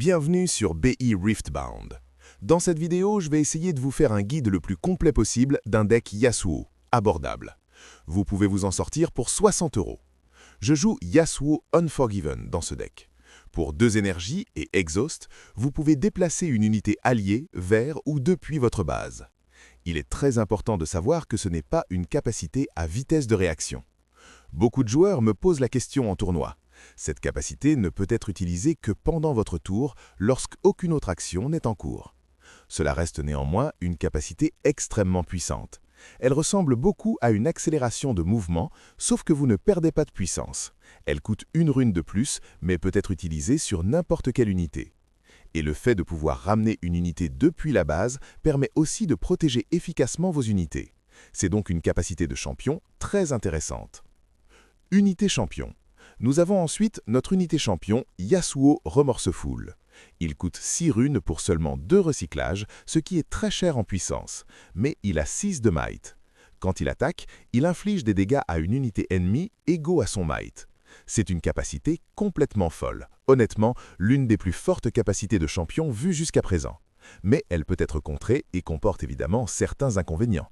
Bienvenue sur BI Riftbound. Dans cette vidéo, je vais essayer de vous faire un guide le plus complet possible d'un deck Yasuo, abordable. Vous pouvez vous en sortir pour 60 €. Je joue Yasuo Unforgiven dans ce deck. Pour 2 énergies et Exhaust, vous pouvez déplacer une unité alliée vers ou depuis votre base. Il est très important de savoir que ce n'est pas une capacité à vitesse de réaction. Beaucoup de joueurs me posent la question en tournoi. Cette capacité ne peut être utilisée que pendant votre tour lorsqu'aucune autre action n'est en cours. Cela reste néanmoins une capacité extrêmement puissante. Elle ressemble beaucoup à une accélération de mouvement, sauf que vous ne perdez pas de puissance. Elle coûte 1 rune de plus, mais peut être utilisée sur n'importe quelle unité. Et le fait de pouvoir ramener une unité depuis la base permet aussi de protéger efficacement vos unités. C'est donc une capacité de champion très intéressante. Unité champion. Nous avons ensuite notre unité champion Yasuo Remorseful. Il coûte 6 runes pour seulement 2 recyclages, ce qui est très cher en puissance, mais il a 6 de might. Quand il attaque, il inflige des dégâts à une unité ennemie égaux à son might. C'est une capacité complètement folle, honnêtement l'une des plus fortes capacités de champion vues jusqu'à présent. Mais elle peut être contrée et comporte évidemment certains inconvénients.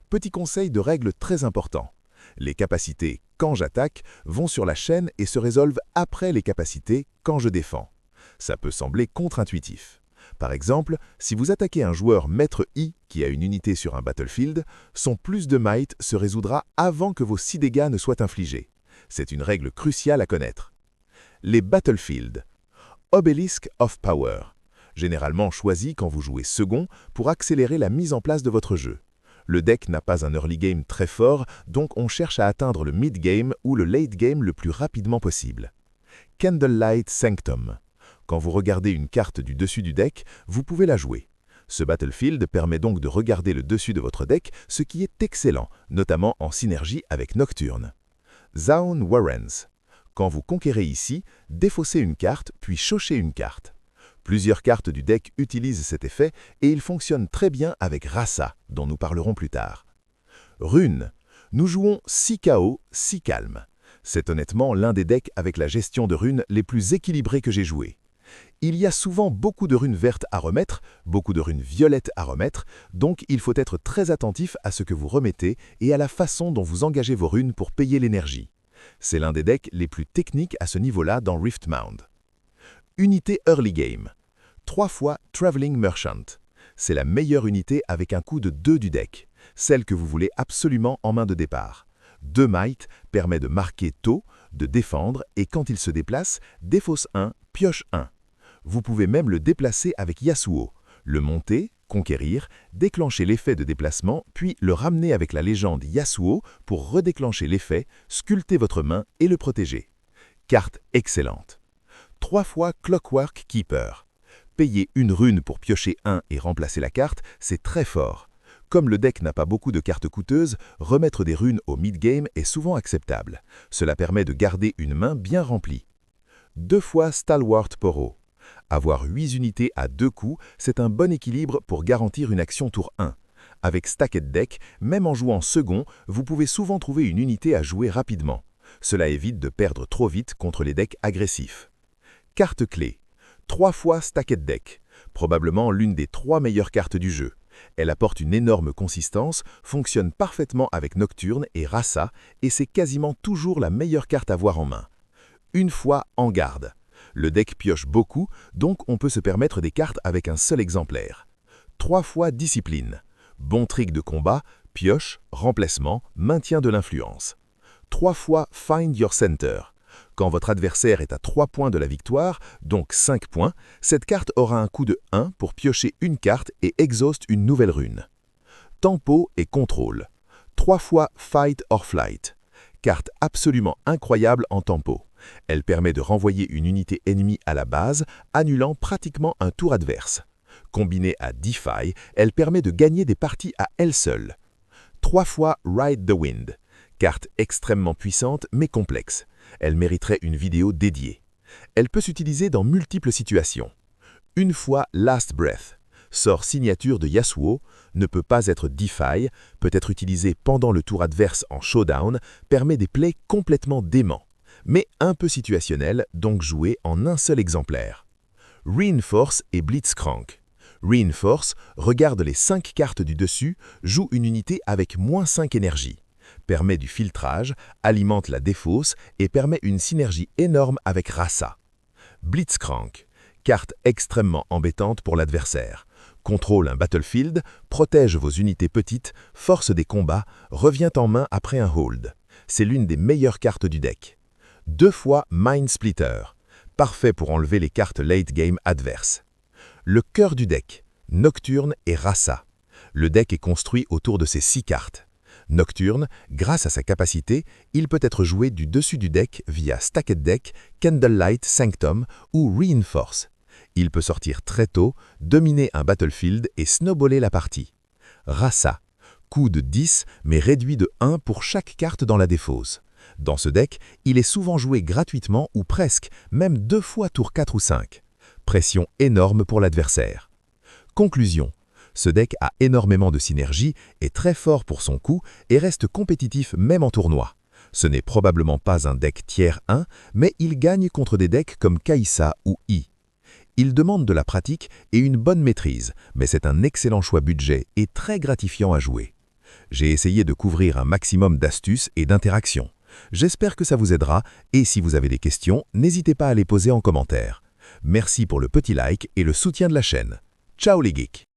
Petit conseil de règle très important. Les capacités « quand j'attaque » vont sur la chaîne et se résolvent après les capacités « quand je défends ». Ça peut sembler contre-intuitif. Par exemple, si vous attaquez un joueur maître I qui a une unité sur un battlefield, son plus de might se résoudra avant que vos 6 dégâts ne soient infligés. C'est une règle cruciale à connaître. Les battlefields. Obelisk of Power. Généralement choisi quand vous jouez second pour accélérer la mise en place de votre jeu. Le deck n'a pas un early game très fort, donc on cherche à atteindre le mid game ou le late game le plus rapidement possible. Candlelight Sanctum. Quand vous regardez une carte du dessus du deck, vous pouvez la jouer. Ce battlefield permet donc de regarder le dessus de votre deck, ce qui est excellent, notamment en synergie avec Nocturne. Zaun Warrens. Quand vous conquérez ici, défaussez une carte, puis chauchez une carte. Plusieurs cartes du deck utilisent cet effet et il fonctionne très bien avec Rasa, dont nous parlerons plus tard. Rune. Nous jouons 6 KO, 6 calmes. C'est honnêtement l'un des decks avec la gestion de runes les plus équilibrés que j'ai joué. Il y a souvent beaucoup de runes vertes à remettre, beaucoup de runes violettes à remettre, donc il faut être très attentif à ce que vous remettez et à la façon dont vous engagez vos runes pour payer l'énergie. C'est l'un des decks les plus techniques à ce niveau-là dans Riftbound. Unité Early Game. 3 fois Traveling Merchant. C'est la meilleure unité avec un coût de 2 du deck, celle que vous voulez absolument en main de départ. 2 might permet de marquer tôt, de défendre et quand il se déplace, défausse 1, pioche 1. Vous pouvez même le déplacer avec Yasuo, le monter, conquérir, déclencher l'effet de déplacement, puis le ramener avec la légende Yasuo pour redéclencher l'effet, sculpter votre main et le protéger. Carte excellente. 3 fois Clockwork Keeper. Payer 1 rune pour piocher 1 et remplacer la carte, c'est très fort. Comme le deck n'a pas beaucoup de cartes coûteuses, remettre des runes au mid-game est souvent acceptable. Cela permet de garder une main bien remplie. 2 fois Stalwart Poro. Avoir 8 unités à 2 coups, c'est un bon équilibre pour garantir une action tour 1. Avec Stacked Deck, même en jouant second, vous pouvez souvent trouver une unité à jouer rapidement. Cela évite de perdre trop vite contre les decks agressifs. Carte clé. 3 fois Stacked Deck. Probablement l'une des 3 meilleures cartes du jeu. Elle apporte une énorme consistance, fonctionne parfaitement avec Nocturne et Rasa, et c'est quasiment toujours la meilleure carte à avoir en main. 1 fois En Garde. Le deck pioche beaucoup, donc on peut se permettre des cartes avec un seul exemplaire. 3 fois Discipline. Bon trick de combat, pioche, remplacement, maintien de l'influence. 3 fois Find Your Center. Quand votre adversaire est à 3 points de la victoire, donc 5 points, cette carte aura un coût de 1 pour piocher une carte et exhaust une nouvelle rune. Tempo et contrôle. 3 fois Fight or Flight. Carte absolument incroyable en tempo. Elle permet de renvoyer une unité ennemie à la base, annulant pratiquement un tour adverse. Combinée à Defy, elle permet de gagner des parties à elle seule. 3 fois Ride the Wind. Carte extrêmement puissante mais complexe. Elle mériterait une vidéo dédiée. Elle peut s'utiliser dans multiples situations. 1 fois Last Breath. Sort signature de Yasuo, ne peut pas être Defy, peut être utilisé pendant le tour adverse en showdown, permet des plays complètement déments, mais un peu situationnel, donc joué en un seul exemplaire. Reinforce et Blitzcrank. Reinforce regarde les 5 cartes du dessus, joue une unité avec -5 énergie, permet du filtrage, alimente la défausse et permet une synergie énorme avec Rasa. Blitzcrank, carte extrêmement embêtante pour l'adversaire. Contrôle un battlefield, protège vos unités petites, force des combats, revient en main après un hold. C'est l'une des meilleures cartes du deck. 2 fois Mind Splitter, parfait pour enlever les cartes late game adverses. Le cœur du deck, Nocturne et Rasa. Le deck est construit autour de ces 6 cartes. Nocturne, grâce à sa capacité, il peut être joué du dessus du deck via Stacked Deck, Candlelight Sanctum ou Reinforce. Il peut sortir très tôt, dominer un battlefield et snowballer la partie. Rasa, coût de 10 mais réduit de 1 pour chaque carte dans la défausse. Dans ce deck, il est souvent joué gratuitement ou presque, même 2 fois tour 4 ou 5. Pression énorme pour l'adversaire. Conclusion. Ce deck a énormément de synergie, est très fort pour son coût et reste compétitif même en tournoi. Ce n'est probablement pas un deck tiers 1, mais il gagne contre des decks comme Kai'Sa ou I. Il demande de la pratique et une bonne maîtrise, mais c'est un excellent choix budget et très gratifiant à jouer. J'ai essayé de couvrir un maximum d'astuces et d'interactions. J'espère que ça vous aidera et si vous avez des questions, n'hésitez pas à les poser en commentaire. Merci pour le petit like et le soutien de la chaîne. Ciao les geeks!